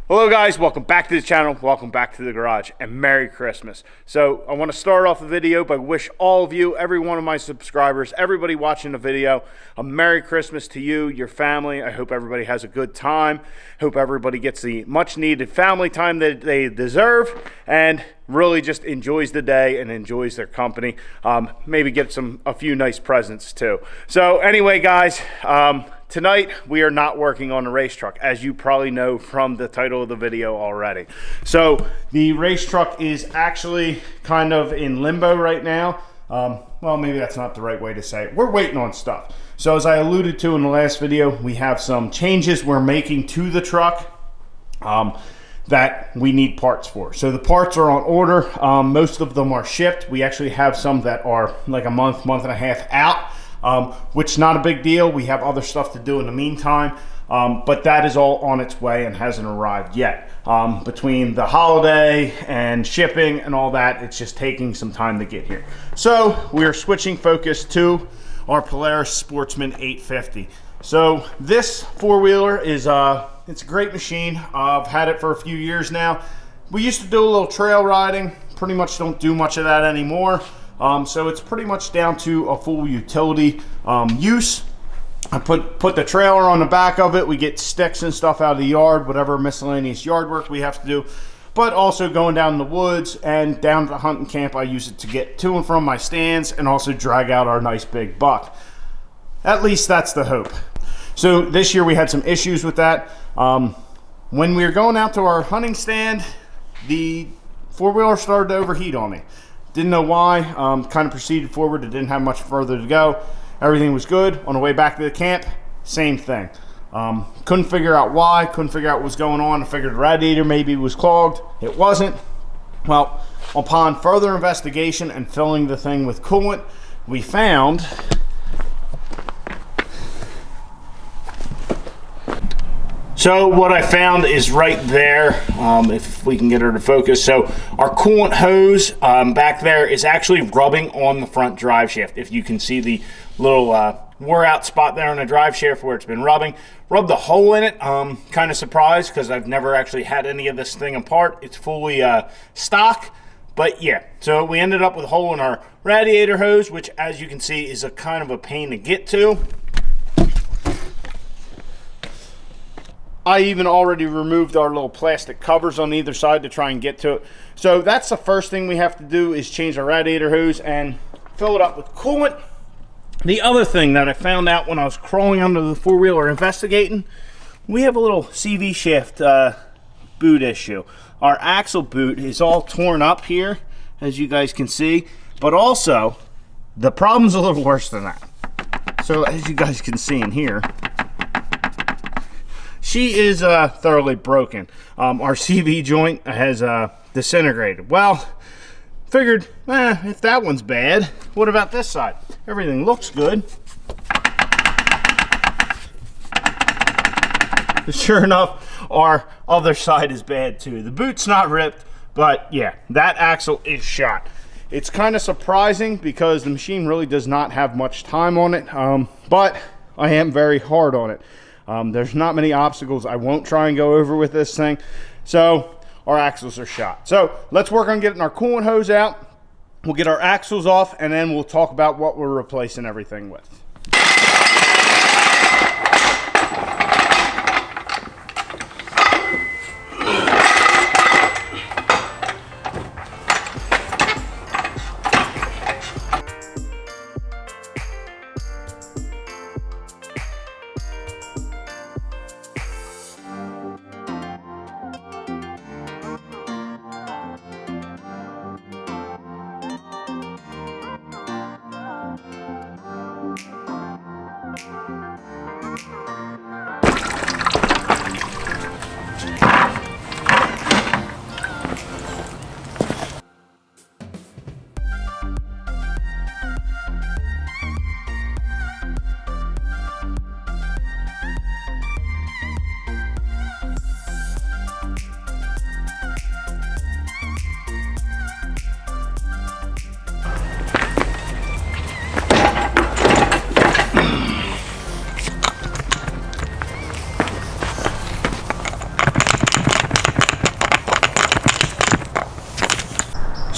Hello guys, welcome back to the channel, welcome back to the garage, and Merry Christmas. So I want to start off the video by wish all of you, every one of my subscribers, everybody watching the video, a Merry Christmas to you, your family. I hope everybody has a good time. Hope everybody gets the much needed family time that they deserve and really just enjoys the day and enjoys their company. Maybe get a few nice presents too. So anyway guys, tonight, we are not working on the race truck, as you probably know from the title of the video already. So the race truck is actually kind of in limbo right now. Well, maybe that's not the right way to say it. We're waiting on stuff. So as I alluded to in the last video, we have some changes we're making to the truck that we need parts for. So the parts are on order. Most of them are shipped. We actually have some that are like a month and a half out. Which is not a big deal. We have other stuff to do in the meantime, but that is all on its way and hasn't arrived yet. Between the holiday and shipping and all that, it's just taking some time to get here. So we are switching focus to our Polaris Sportsman 850. So this four-wheeler is it's a great machine. I've had it for a few years now. We used to do a little trail riding. Pretty much don't do much of that anymore. So it's pretty much down to a full utility use. I put the trailer on the back of it. We get sticks and stuff out of the yard, whatever miscellaneous yard work we have to do. But also going down in the woods and down to the hunting camp, I use it to get to and from my stands and also drag out our nice big buck. At least that's the hope. So this year we had some issues with that. When we were going out to our hunting stand, the four-wheeler started to overheat on me. Didn't know why, kind of proceeded forward. It didn't have much further to go. Everything was good. On the way back to the camp, same thing. Couldn't figure out why, couldn't figure out what was going on. I figured the radiator maybe was clogged. It wasn't. Well, upon further investigation and filling the thing with coolant, we found So what I found is right there, if we can get her to focus. So our coolant hose back there is actually rubbing on the front drive shaft. If you can see the little wore out spot there on the drive shaft where it's been rubbing. Rubbed a hole in it. Kind of surprised because I've never actually had any of this thing apart. It's fully stock. But yeah, so we ended up with a hole in our radiator hose, which as you can see is a kind of a pain to get to. I even already removed our little plastic covers on either side to try and get to it. So that's the first thing we have to do is change our radiator hose and fill it up with coolant. The other thing that I found out when I was crawling under the four-wheeler investigating, we have a little CV shaft boot issue. Our axle boot is all torn up here, as you guys can see, but also the problem's a little worse than that. So as you guys can see in here, she is thoroughly broken. Our CV joint has disintegrated. Well, figured, if that one's bad, what about this side? Everything looks good. Sure enough, our other side is bad too. The boot's not ripped, but yeah, that axle is shot. It's kind of surprising because the machine really does not have much time on it, but I am very hard on it. There's not many obstacles I won't try and go over with this thing. So our axles are shot. So let's work on getting our coolant hose out. We'll get our axles off and then we'll talk about what we're replacing everything with.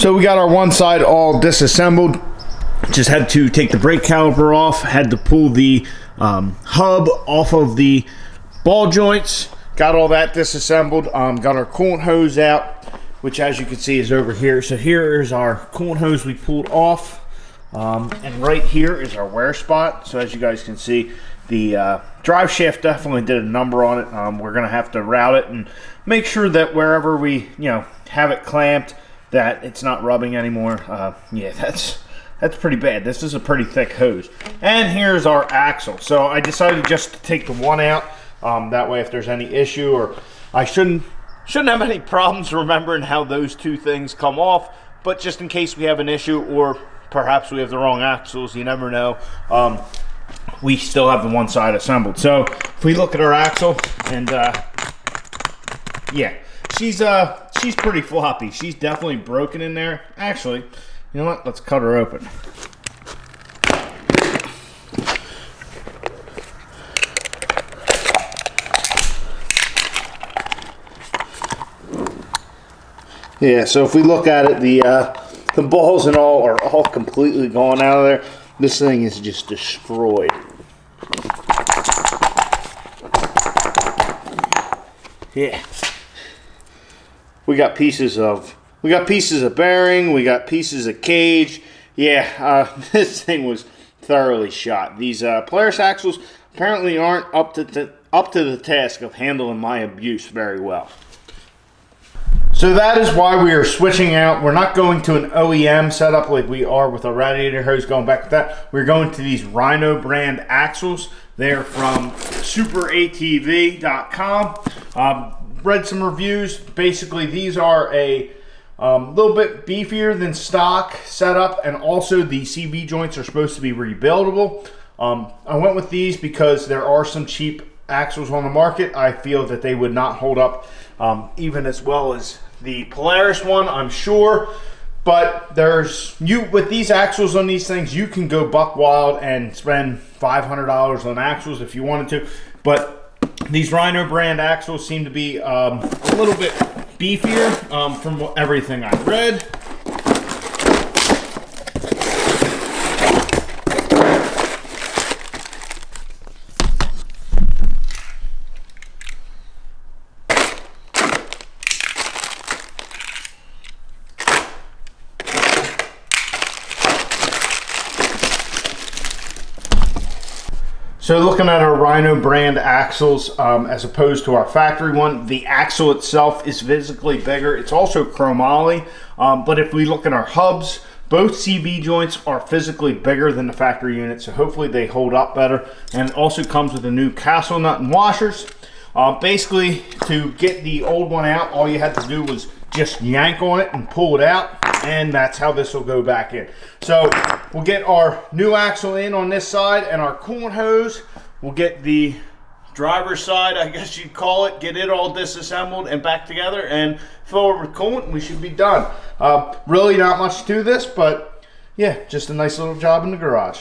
So we got our one side all disassembled. Just had to take the brake caliper off, had to pull the hub off of the ball joints, got all that disassembled, got our coolant hose out, which as you can see is over here. So here is our coolant hose we pulled off, and right here is our wear spot. So as you guys can see, the drive shaft definitely did a number on it. We're gonna have to route it and make sure that wherever we have it clamped, that it's not rubbing anymore. Yeah, that's pretty bad. This is a pretty thick hose. And here's our axle. So I decided just to take the one out. That way if there's any issue, or I shouldn't have any problems remembering how those two things come off, but just in case we have an issue, or perhaps we have the wrong axles, you never know. We still have the one side assembled. So if we look at our axle, and yeah, she's pretty floppy. She's definitely broken in there. Actually, you know what? Let's cut her open. Yeah, so if we look at it, the balls and all are all completely gone out of there. This thing is just destroyed. Yeah. We got pieces of bearing, we got pieces of cage. Yeah, this thing was thoroughly shot. These Polaris axles apparently aren't up to the task of handling my abuse very well. So that is why we are switching out. We're not going to an OEM setup like we are with our radiator hose, going back with that. We're going to these Rhino brand axles. They're from superatv.com. Read some reviews. Basically, these are a little bit beefier than stock setup, and also the CV joints are supposed to be rebuildable. I went with these because there are some cheap axles on the market. I feel that they would not hold up even as well as the Polaris one, I'm sure. But with these axles on these things, you can go buck wild and spend $500 on axles if you wanted to. But these Rhino brand axles seem to be a little bit beefier from everything I've read. So looking at our Rhino brand axles as opposed to our factory one, the axle itself is physically bigger. It's also chromoly, but if we look at our hubs, both CV joints are physically bigger than the factory unit, so hopefully they hold up better. And it also comes with a new castle nut and washers. Basically, to get the old one out, all you had to do was just yank on it and pull it out, and that's how this will go back in. So we'll get our new axle in on this side and our coolant hose. We'll get the driver's side, I guess you'd call it, get it all disassembled and back together and fill it with coolant, and we should be done. Really not much to this, but yeah, just a nice little job in the garage.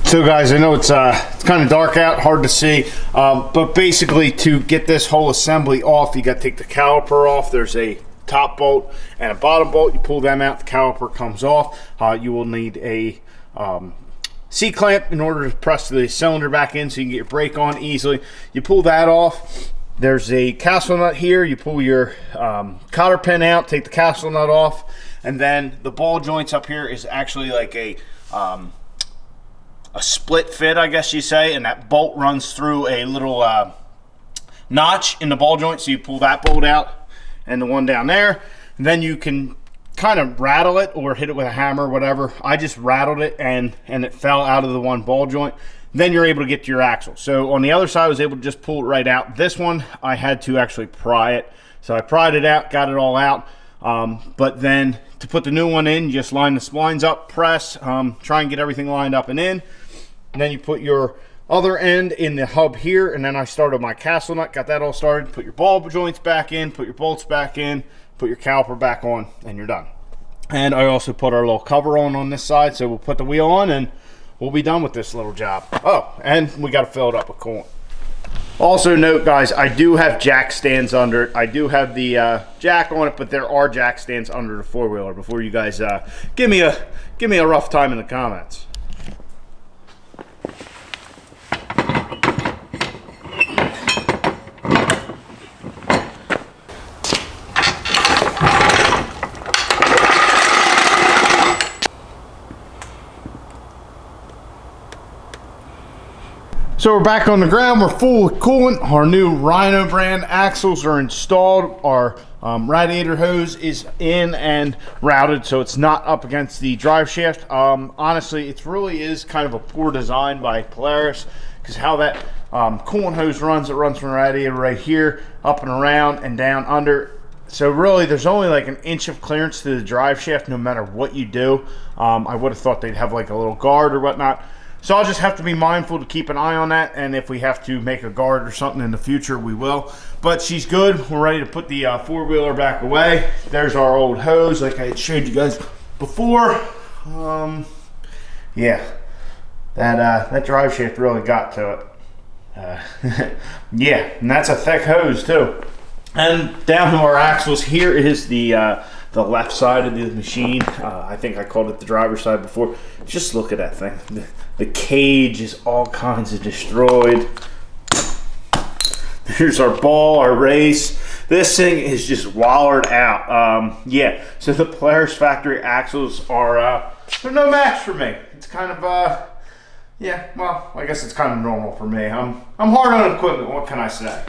So guys, I know it's kind of dark out, hard to see, but basically to get this whole assembly off, you got to take the caliper off. There's a top bolt and a bottom bolt. You pull them out, the caliper comes off. You will need a C-clamp in order to press the cylinder back in so you can get your brake on easily. You pull that off, There's a castle nut here. You pull your cotter pin out, take the castle nut off, and then the ball joints up here is actually like a split fit, I guess you say, and that bolt runs through a little notch in the ball joint. So you pull that bolt out and the one down there, and then you can kind of rattle it or hit it with a hammer or whatever. I just rattled it and it fell out of the one ball joint. Then you're able to get to your axle. So on the other side, I was able to just pull it right out. This one, I had to actually pry it. So I pried it out, got it all out. But then to put the new one in, you just line the splines up, press, try and get everything lined up and in. And then you put your other end in the hub here, and then I started my castle nut, got that all started. Put your ball joints back in, put your bolts back in, put your caliper back on, and you're done. And I also put our little cover on this side, so we'll put the wheel on and we'll be done with this little job. Oh, and we got to fill it up with coolant. Also note, guys, I do have jack stands under it. I do have the jack on it, but there are jack stands under the four-wheeler before you guys give me a rough time in the comments. So we're back on the ground, we're full with coolant. Our new Rhino brand axles are installed. Our radiator hose is in and routed, so it's not up against the drive shaft. Honestly, it really is kind of a poor design by Polaris, because how that coolant hose runs, it runs from the radiator right here, up and around and down under. So really, there's only like an inch of clearance to the drive shaft no matter what you do. I would have thought they'd have like a little guard or whatnot. So I'll just have to be mindful to keep an eye on that, and if we have to make a guard or something in the future, we will. But she's good. We're ready to put the four-wheeler back away. There's our old hose, like I had showed you guys before. Yeah, that drive shaft really got to it. Yeah, and that's a thick hose too. And down to our axles, here is the left side of the machine. I think I called it the driver's side before. Just look at that thing. The cage is all kinds of destroyed. Here's our ball, our race. This thing is just wallered out. Yeah, so the Polaris factory axles are they're no match for me. It's kind of yeah, well, I guess it's kind of normal for me. I'm hard on equipment, what can I say?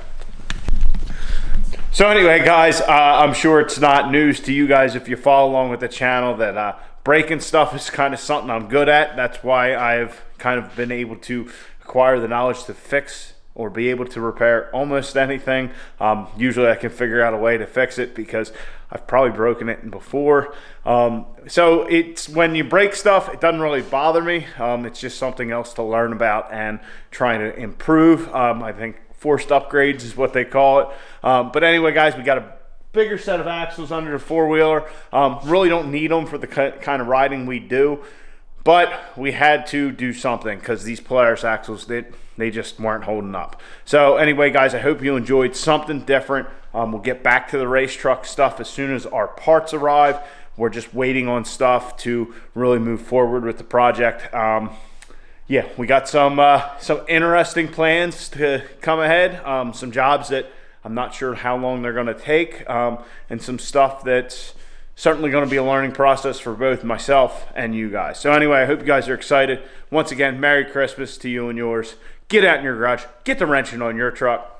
So anyway, guys, I'm sure it's not news to you guys if you follow along with the channel that braking stuff is kind of something I'm good at. That's why I've kind of been able to acquire the knowledge to fix or be able to repair almost anything. Usually I can figure out a way to fix it because I've probably broken it before. So it's when you break stuff, it doesn't really bother me. It's just something else to learn about and trying to improve. I think forced upgrades is what they call it. But anyway, guys, we got a bigger set of axles under the four-wheeler. Really don't need them for the kind of riding we do, but we had to do something because these Polaris axles, they just weren't holding up. So anyway, guys, I hope you enjoyed something different. We'll get back to the race truck stuff as soon as our parts arrive. We're just waiting on stuff to really move forward with the project. Yeah, we got some interesting plans to come ahead, some jobs that I'm not sure how long they're going to take, and some stuff that's certainly going to be a learning process for both myself and you guys. So anyway, I hope you guys are excited. Once again, Merry Christmas to you and yours. Get out in your garage, get the wrenching on your truck.